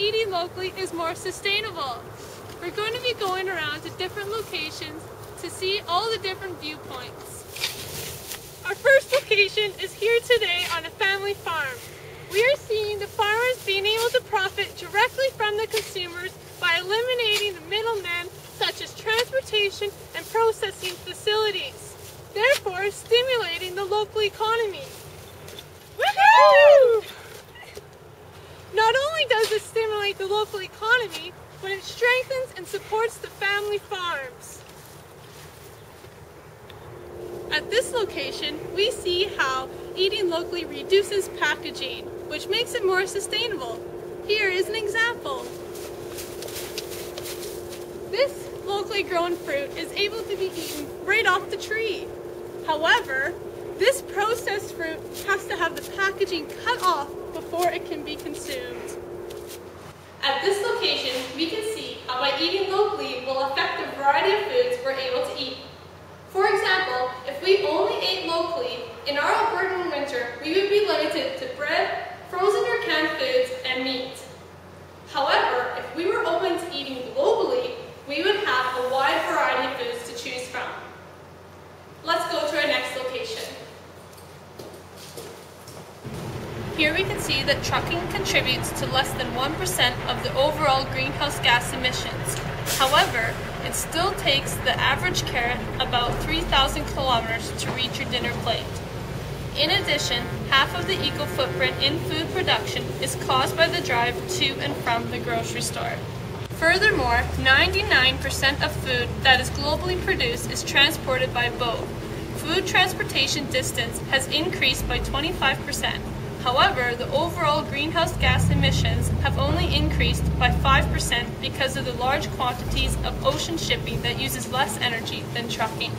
eating locally is more sustainable. We're going to be going around to different locations to see all the different viewpoints. Our first location is here today on a family farm. We are seeing the farmers being able to profit directly from the consumers by eliminating the middlemen such as transportation and processing facilities, therefore stimulating the local economy. Woohoo! Not only does it stimulate the local economy, but it strengthens and supports the family farms. At this location, we see how eating locally reduces packaging, which makes it more sustainable. Here is an example. This locally grown fruit is able to be eaten right off the tree. However, this processed fruit has to have the packaging cut off before it can be consumed. At this location, we can see how by eating locally will affect the variety of foods we're able to eat. For example, if we only ate locally, in our Albertan winter, we would be limited to bread, frozen or canned foods, and meat. However, if we were open to eating globally, we would have a wide variety of foods to choose from. Let's go to our next location. Here we can see that trucking contributes to less than 1% of the overall greenhouse gas emissions. However, it still takes the average carrot about 3,000 kilometers to reach your dinner plate. In addition, half of the eco-footprint in food production is caused by the drive to and from the grocery store. Furthermore, 99% of food that is globally produced is transported by boat. Food transportation distance has increased by 25%. However, the overall greenhouse gas emissions have only increased by 5% because of the large quantities of ocean shipping that uses less energy than trucking.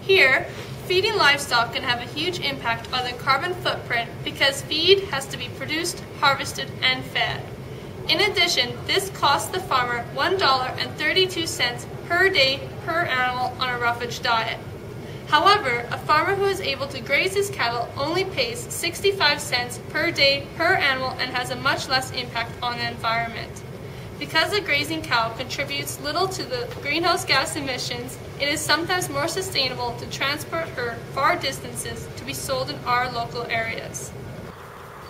Here, feeding livestock can have a huge impact on the carbon footprint because feed has to be produced, harvested, and fed. In addition, this costs the farmer $1.32 per day per animal on a roughage diet. However, a farmer who is able to graze his cattle only pays 65 cents per day per animal and has a much less impact on the environment. Because a grazing cow contributes little to the greenhouse gas emissions, it is sometimes more sustainable to transport her far distances to be sold in our local areas.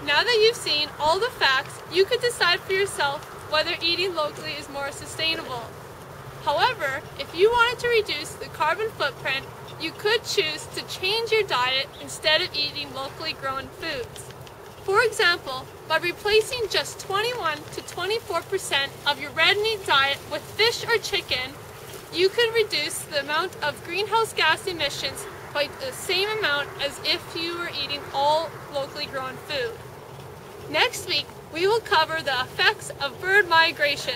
Now that you've seen all the facts, you could decide for yourself whether eating locally is more sustainable. However, if you wanted to reduce the carbon footprint, you could choose to change your diet instead of eating locally grown foods. For example, by replacing just 21 to 24% of your red meat diet with fish or chicken, you could reduce the amount of greenhouse gas emissions by the same amount as if you were eating all locally grown food. Next week, we will cover the effects of bird migration.